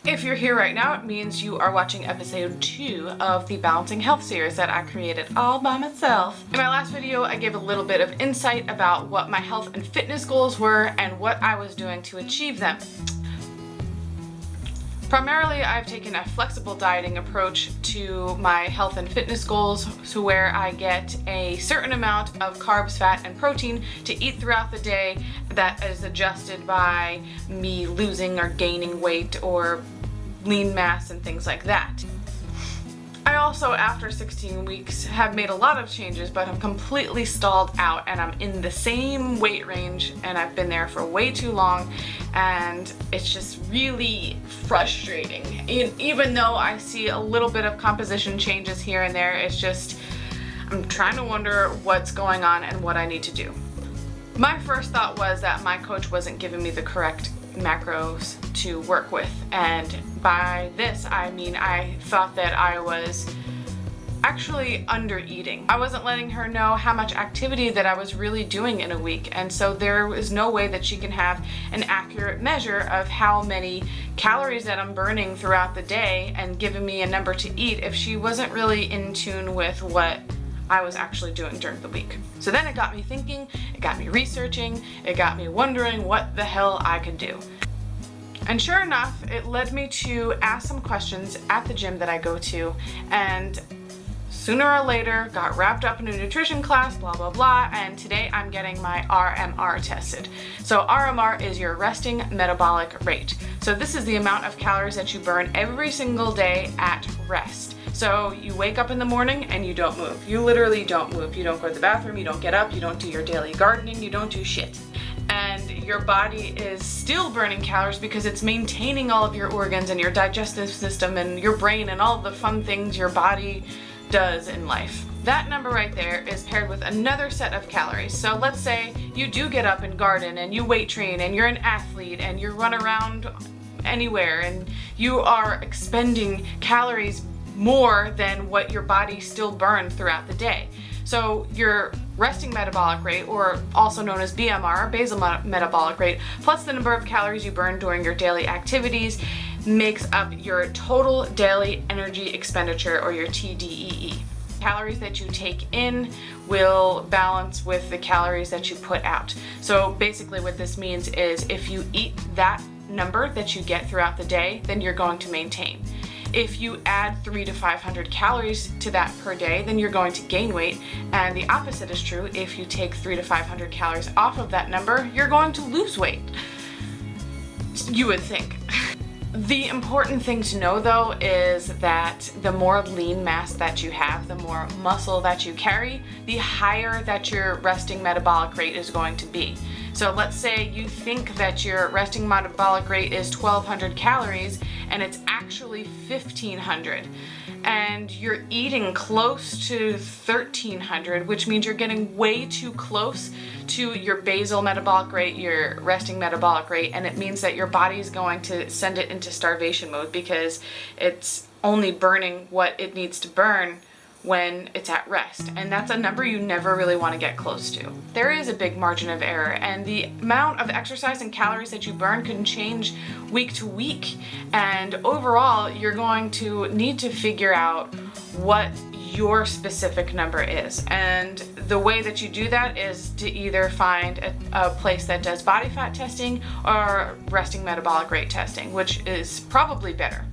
If you're here right now, it means you are watching episode 2 of the Balancing Health series that I created all by myself. In my last video, I gave a little bit of insight about what my health and fitness goals were and what I was doing to achieve them. Primarily, I've taken a flexible dieting approach to my health and fitness goals, to where I get a certain amount of carbs, fat, and protein to eat throughout the day that is adjusted by me losing or gaining weight or lean mass and things like that. I also, after 16 weeks, have made a lot of changes, but I'm completely stalled out and I'm in the same weight range and I've been there for way too long, and it's just really frustrating. Even though I see a little bit of composition changes here and there, it's just, I'm trying to wonder what's going on and what I need to do. My first thought was that my coach wasn't giving me the correct macros to work with, and by this I mean I thought that I was actually under eating. I wasn't letting her know how much activity that I was really doing in a week, and so there was no way that she can have an accurate measure of how many calories that I'm burning throughout the day and giving me a number to eat if she wasn't really in tune with what I was actually doing during the week. So then it got me thinking, it got me researching, it got me wondering what the hell I could do. And sure enough, it led me to ask some questions at the gym that I go to, and sooner or later got wrapped up in a nutrition class, blah blah blah, and today I'm getting my RMR tested. So RMR is your resting metabolic rate. So this is the amount of calories that you burn every single day at rest. So you wake up in the morning and you don't move. You literally don't move. You don't go to the bathroom, you don't get up, you don't do your daily gardening, you don't do shit. And your body is still burning calories because it's maintaining all of your organs and your digestive system and your brain and all of the fun things your body does in life. That number right there is paired with another set of calories. So let's say you do get up and garden and you weight train and you're an athlete and you run around anywhere and you are expending calories more than what your body still burns throughout the day. So your resting metabolic rate, or also known as BMR, basal metabolic rate, plus the number of calories you burn during your daily activities, makes up your total daily energy expenditure, or your TDEE. Calories that you take in will balance with the calories that you put out. So basically what this means is if you eat that number that you get throughout the day, then you're going to maintain. If you add 300 to 500 calories to that per day, then you're going to gain weight. And the opposite is true. If you take 300 to 500 calories off of that number, you're going to lose weight. You would think. The important thing to know though is that the more lean mass that you have, the more muscle that you carry, the higher that your resting metabolic rate is going to be. So let's say you think that your resting metabolic rate is 1200 calories and it's actually 1500, and you're eating close to 1300, which means you're getting way too close to your basal metabolic rate, your resting metabolic rate, and it means that your body is going to send it into starvation mode because it's only burning what it needs to burn when it's at rest, and that's a number you never really want to get close to. There is a big margin of error, and the amount of exercise and calories that you burn can change week to week, and overall you're going to need to figure out what your specific number is. And the way that you do that is to either find a place that does body fat testing or resting metabolic rate testing, which is probably better.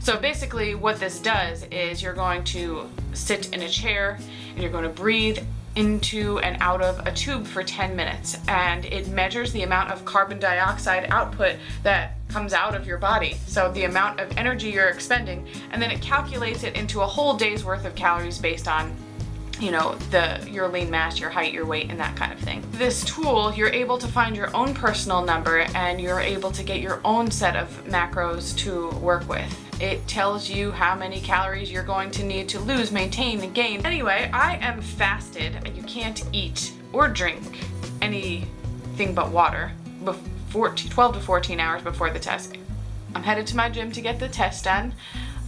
So basically what this does is you're going to sit in a chair and you're going to breathe into and out of a tube for 10 minutes, and it measures the amount of carbon dioxide output that comes out of your body, so the amount of energy you're expending, and then it calculates it into a whole day's worth of calories based on, you know, your lean mass, your height, your weight, and that kind of thing. This tool, you're able to find your own personal number and you're able to get your own set of macros to work with. It tells you how many calories you're going to need to lose, maintain, and gain. Anyway, I am fasted. You can't eat or drink anything but water 12 to 14 hours before the test. I'm headed to my gym to get the test done.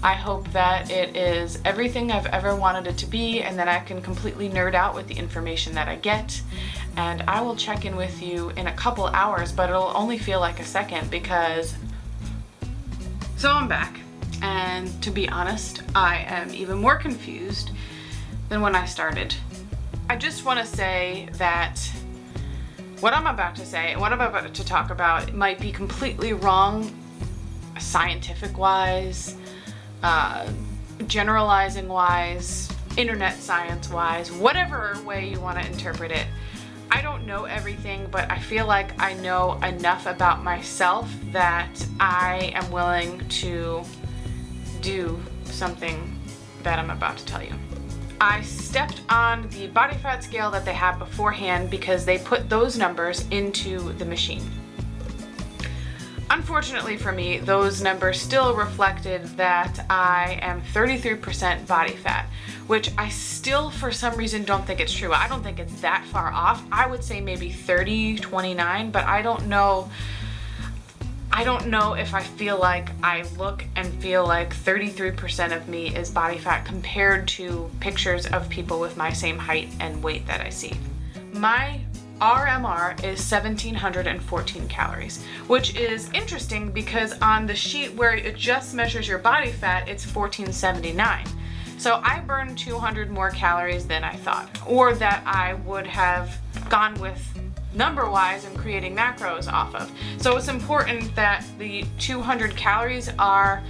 I hope that it is everything I've ever wanted it to be, and that I can completely nerd out with the information that I get. And I will check in with you in a couple hours, but it'll only feel like a second because So I'm back, and to be honest, I am even more confused than when I started. I just want to say that what I'm about to say and what I'm about to talk about might be completely wrong, scientific wise, generalizing wise, internet science wise, whatever way you want to interpret it. I don't know everything, but I feel like I know enough about myself that I am willing to do something that I'm about to tell you. I stepped on the body fat scale that they have beforehand because they put those numbers into the machine. Unfortunately for me, those numbers still reflected that I am 33% body fat, which I still for some reason don't think it's true. I don't think it's that far off. I would say maybe 30-29, but I don't know if I feel like I look and feel like 33% of me is body fat compared to pictures of people with my same height and weight that I see. My RMR is 1,714 calories, which is interesting because on the sheet where it just measures your body fat, it's 1,479. So I burned 200 more calories than I thought, or that I would have gone with number-wise and creating macros off of. So it's important that the 200 calories are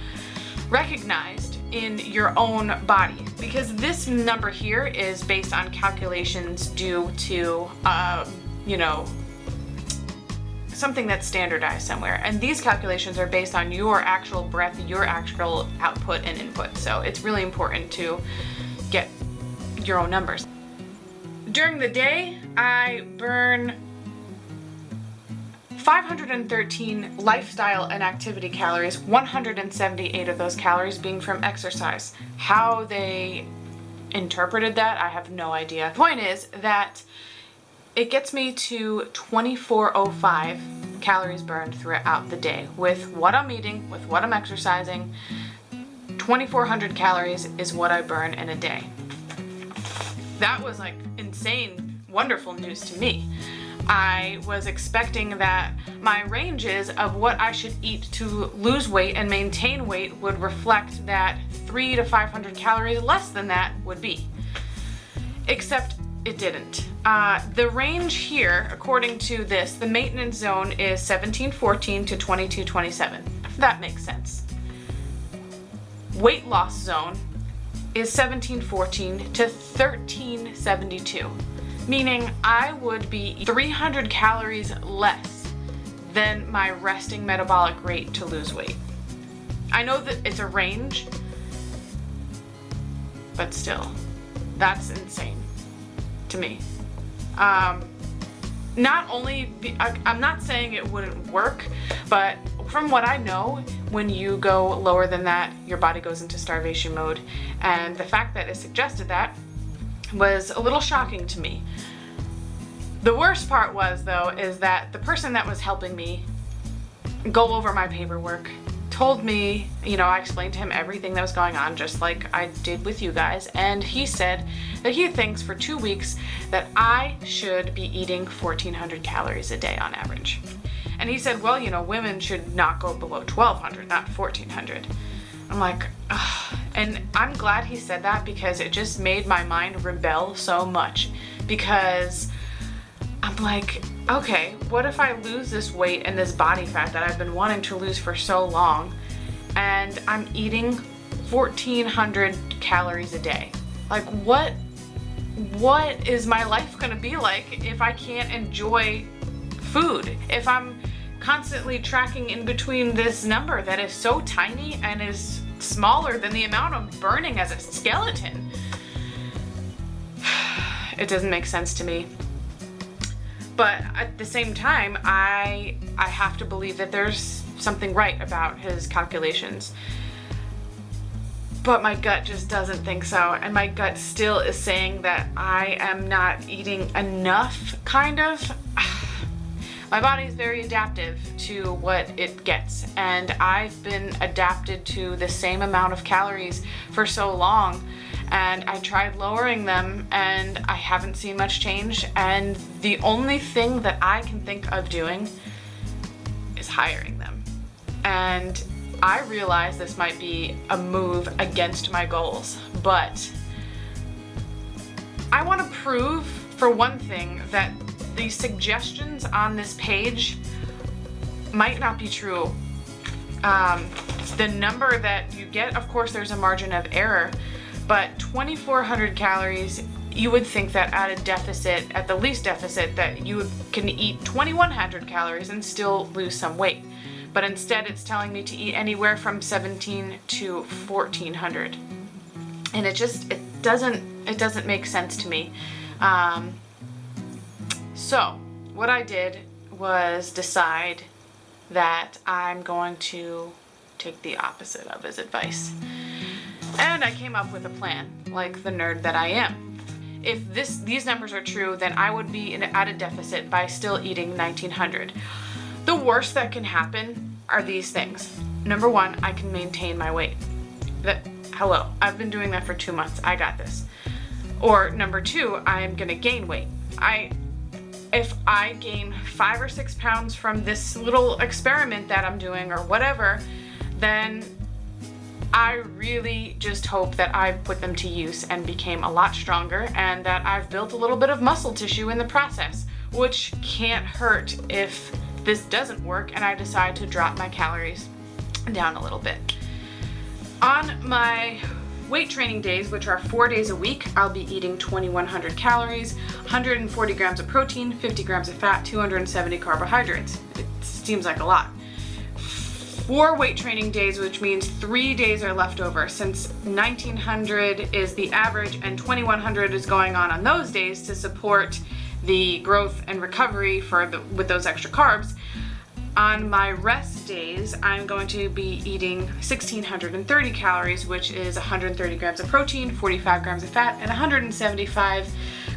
recognized in your own body, because this number here is based on calculations due to something that's standardized somewhere, and these calculations are based on your actual breath, your actual output and input. So it's really important to get your own numbers. During the day, I burn 513 lifestyle and activity calories, 178 of those calories being from exercise. How they interpreted that, I have no idea. The point is that it gets me to 2405 calories burned throughout the day with what I'm eating, with what I'm exercising. 2,400 calories is what I burn in a day. That was like insane, wonderful news to me. I was expecting that my ranges of what I should eat to lose weight and maintain weight would reflect that 300 to 500 calories less than that would be. Except it didn't. The range here, according to this, the maintenance zone is 1714 to 2227. That makes sense. Weight loss zone is 1714 to 1372. Meaning I would be 300 calories less than my resting metabolic rate to lose weight. I know that it's a range, but still, that's insane to me. Not only, I'm not saying it wouldn't work, but from what I know, when you go lower than that, your body goes into starvation mode. And the fact that it suggested that was a little shocking to me. The worst part was, though, is that the person that was helping me go over my paperwork told me, I explained to him everything that was going on, just like I did with you guys, and he said that he thinks for 2 weeks that I should be eating 1,400 calories a day on average. And he said, well, women should not go below 1,200, not 1,400. I'm like, ugh. And I'm glad he said that, because it just made my mind rebel so much, because I'm like, okay, what if I lose this weight and this body fat that I've been wanting to lose for so long, and I'm eating 1,400 calories a day? Like, what is my life gonna be like if I can't enjoy food? If I'm constantly tracking in between this number that is so tiny and is smaller than the amount I'm burning as a skeleton? It doesn't make sense to me. But at the same time, I have to believe that there's something right about his calculations. But my gut just doesn't think so, and my gut still is saying that I am not eating enough, kind of. My body is very adaptive to what it gets, and I've been adapted to the same amount of calories for so long, and I tried lowering them and I haven't seen much change, and the only thing that I can think of doing is hiring them. And I realize this might be a move against my goals, but I want to prove, for one thing, that the suggestions on this page might not be true. The number that you get, of course, there's a margin of error, but 2,400 calories, you would think that at a deficit, at the least deficit, that you can eat 2,100 calories and still lose some weight. But instead it's telling me to eat anywhere from 1,700 to 1,400. And it doesn't make sense to me. So what I did was decide that I'm going to take the opposite of his advice. And I came up with a plan, like the nerd that I am. If these numbers are true, then I would be at a deficit by still eating 1,900. The worst that can happen are these things. Number one, I can maintain my weight. Hello, I've been doing that for 2 months. I got this. Or number two, I'm gonna gain weight. If I gain 5 or 6 pounds from this little experiment that I'm doing or whatever, then I really just hope that I put them to use and became a lot stronger, and that I've built a little bit of muscle tissue in the process, which can't hurt if this doesn't work and I decide to drop my calories down a little bit. On my weight training days, which are 4 days a week, I'll be eating 2,100 calories, 140 grams of protein, 50 grams of fat, 270 carbohydrates. It seems like a lot. 4 weight training days, which means 3 days are left over, since 1,900 is the average and 2,100 is going on those days to support the growth and recovery with those extra carbs. On my rest days, I'm going to be eating 1,630 calories, which is 130 grams of protein, 45 grams of fat, and 175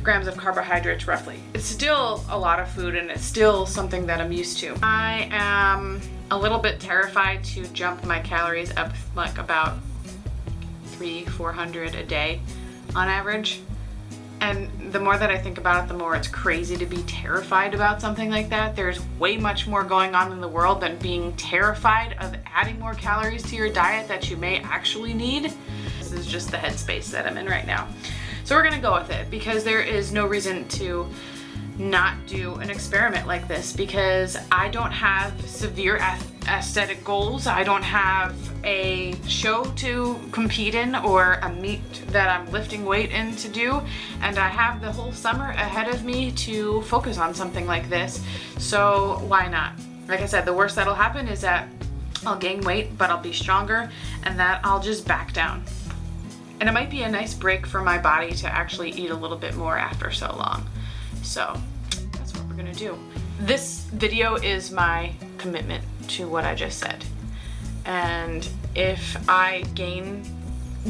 grams of carbohydrates roughly. It's still a lot of food, and it's still something that I'm used to. I am a little bit terrified to jump my calories up like about 300-400 a day on average. And the more that I think about it, the more it's crazy to be terrified about something like that. There's way much more going on in the world than being terrified of adding more calories to your diet that you may actually need. This is just the headspace that I'm in right now. So we're gonna go with it, because there is no reason to not do an experiment like this, because I don't have severe aesthetic goals. I don't have a show to compete in or a meet that I'm lifting weight in to do, and I have the whole summer ahead of me to focus on something like this, so why not? Like I said, the worst that'll happen is that I'll gain weight, but I'll be stronger, and that I'll just back down. And it might be a nice break for my body to actually eat a little bit more after so long. So that's what we're gonna do. This video is my commitment to what I just said. And if I gain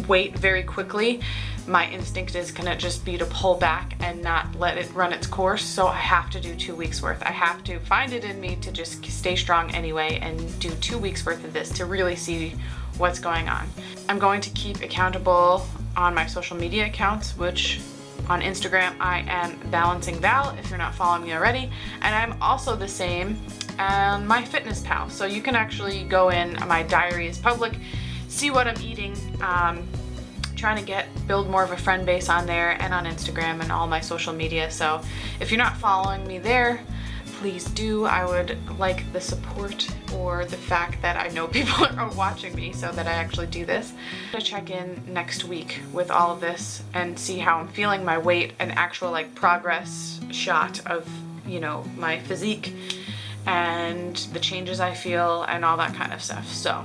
weight very quickly, my instinct is gonna just be to pull back and not let it run its course. So I have to do 2 weeks worth. I have to find it in me to just stay strong anyway and do 2 weeks worth of this to really see what's going on. I'm going to keep accountable on my social media accounts, which on Instagram I am balancingval if you're not following me already, and I'm also the same on Myfitnesspal. So you can actually go in, my diary is public, see what I'm eating, trying to build more of a friend base on there and on Instagram and all my social media. So if you're not following me there, please do. I would like the support or the fact that I know people are watching me so that I actually do this. I'm gonna check in next week with all of this and see how I'm feeling, my weight, an actual like progress shot of, you know, my physique and the changes I feel and all that kind of stuff. So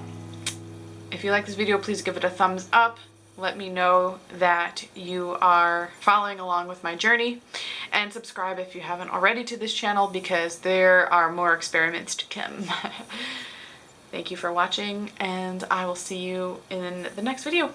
if you like this video, please give it a thumbs up. Let me know that you are following along with my journey, and subscribe if you haven't already to this channel, because there are more experiments to come. Thank you for watching, and I will see you in the next video.